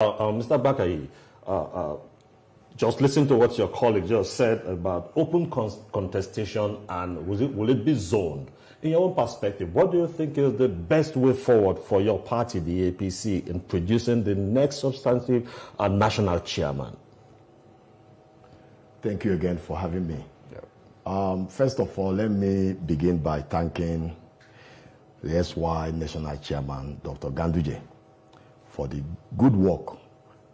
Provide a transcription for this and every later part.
Mr. Agbakahi, just listen to what your colleague just said about open contestation and will it be zoned? In your own perspective, what do you think is the best way forward for your party, the APC, in producing the next substantive national chairman? Thank you again for having me. Yeah. First of all, let me begin by thanking the SY National Chairman, Dr. Ganduje, for the good work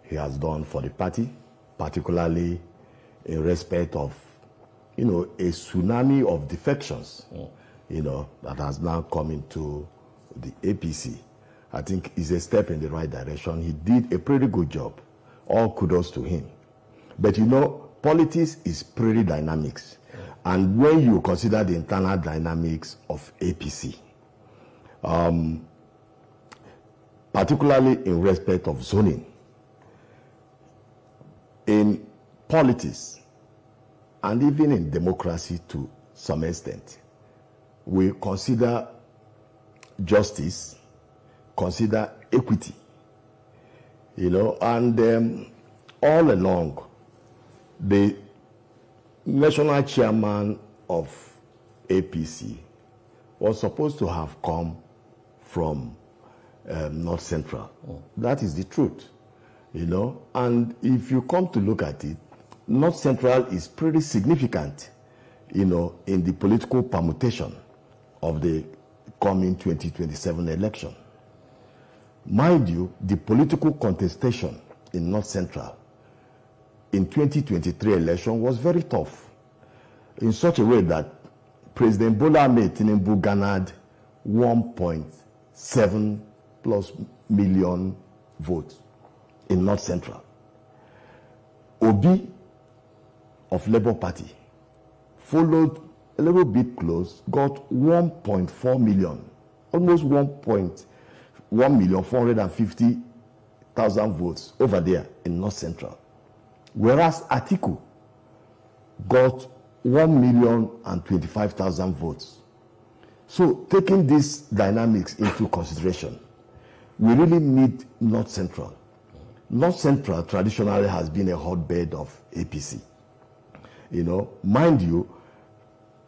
he has done for the party, particularly in respect of, a tsunami of defections, that has now come into the APC. I think it's a step in the right direction. He did a pretty good job. All kudos to him. But politics is pretty dynamics. And when you consider the internal dynamics of APC, particularly in respect of zoning, in politics, and even in democracy to some extent, we consider justice, consider equity, and all along, the national chairman of APC was supposed to have come from North Central. That is the truth, and if you come to look at it, North Central is pretty significant, in the political permutation of the coming 2027 election. Mind you, the political contestation in North Central in 2023 election was very tough, in such a way that President Bola Ahmed Tinubu garnered 1.7+ million votes in North Central. Obi of Labour Party followed a little bit close, got 1.4 million, almost 1,450,000 votes over there in North Central. Whereas Atiku got 1,025,000 votes. So taking these dynamics into consideration, we really need North Central. North Central traditionally has been a hotbed of APC. Mind you,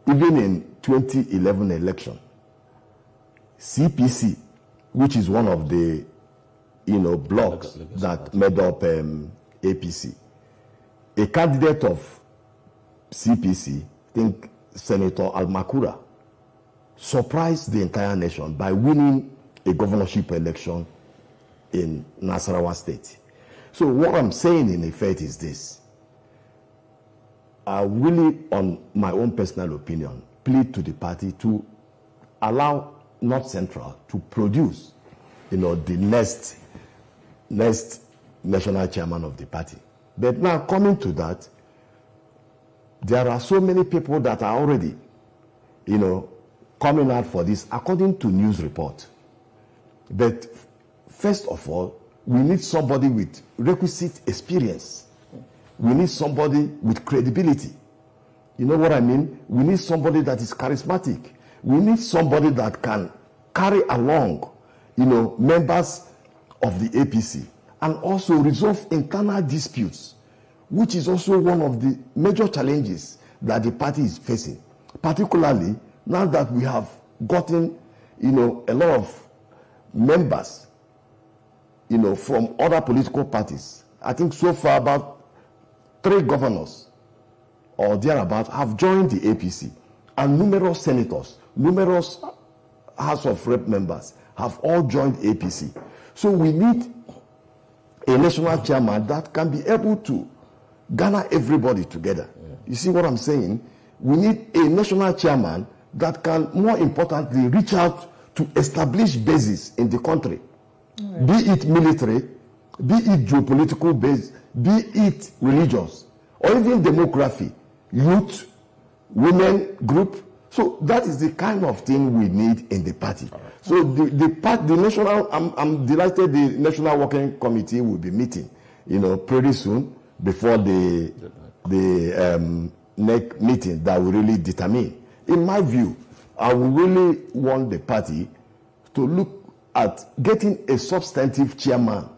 even in 2011 election, CPC, which is one of the blocks that made up APC, a candidate of CPC, I think Senator Al-Makura, surprised the entire nation by winning a governorship election in Nasarawa State. So what I'm saying in effect is this. I really, on my own personal opinion, plead to the party to allow North Central to produce, the next national chairman of the party. But now coming to that, there are so many people that are already, coming out for this, according to news report. But first of all, we need somebody with requisite experience. We need somebody with credibility. You know what I mean? We need somebody that is charismatic. We need somebody that can carry along, members of the APC and also resolve internal disputes, which is also one of the major challenges that the party is facing, particularly now that we have gotten, a lot of members, from other political parties. I think so far about 3 governors or thereabout have joined the APC, and numerous senators, numerous House of Rep members have all joined APC. So we need a national chairman that can be able to gather everybody together. You see what I'm saying? We need a national chairman that can, more importantly, reach out to establish bases in the country, be it military, be it geopolitical base, be it religious, or even demography, youth, women group. So that is the kind of thing we need in the party. Right. So the national, I'm delighted the National Working Committee will be meeting, pretty soon before the next meeting that will really determine. In my view, I would really want the party to look at getting a substantive chairman,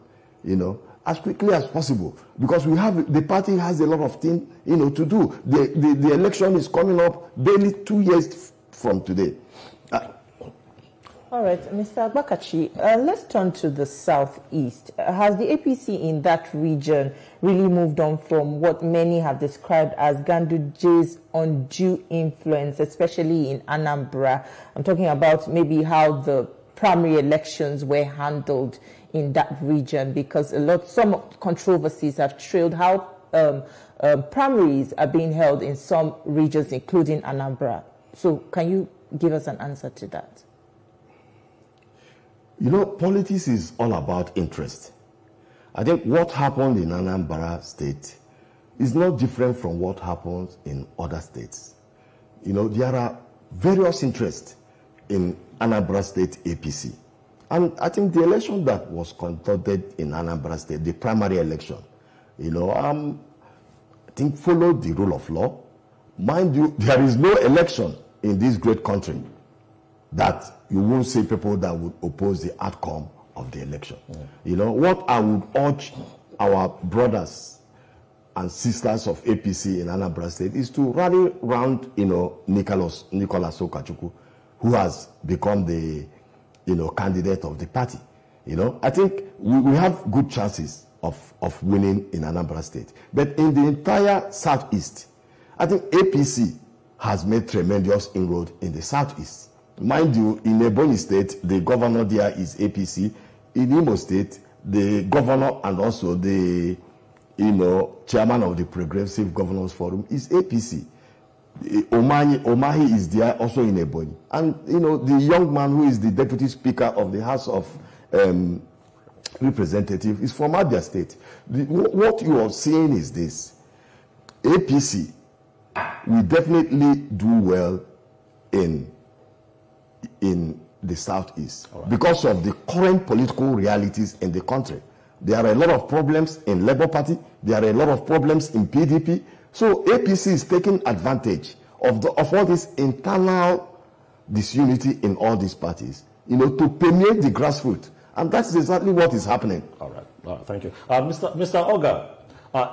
as quickly as possible, because the party has a lot of things, to do. The election is coming up barely 2 years from today. All right, Mr. Agbakahi, let's turn to the southeast. Has the APC in that region really moved on from what many have described as Ganduje's undue influence, especially in Anambra? I'm talking about maybe how the primary elections were handled in that region, because some controversies have trailed how primaries are being held in some regions, including Anambra. So can you give us an answer to that? Politics is all about interest. I think what happened in Anambra State is not different from what happens in other states. There are various interests in Anambra State APC. And I think the election that was conducted in Anambra State, the primary election, I think followed the rule of law. Mind you, there is no election in this great country that you won't see people that would oppose the outcome of the election. What I would urge our brothers and sisters of APC in Anambra State is to rally around, Nicholas Okachukwu, who has become the, candidate of the party. I think we have good chances of winning in Anambra State. But in the entire Southeast, I think APC has made tremendous inroad in the Southeast. Mind you, in Ebonyi State, the governor there is APC. In Imo State, the governor and also the, chairman of the Progressive Governors Forum is APC. Omahi is there also in Ebonyi. And, the young man who is the deputy speaker of the House of Representatives is from Abia State. What you are seeing is this. APC will definitely do well in the Southeast, right, because of the current political realities in the country. There are a lot of problems in Labour Party. There are a lot of problems in PDP. So APC is taking advantage of all this internal disunity in all these parties, to permeate the grassroots. And that's exactly what is happening. All right. Thank you. Mr. Oga,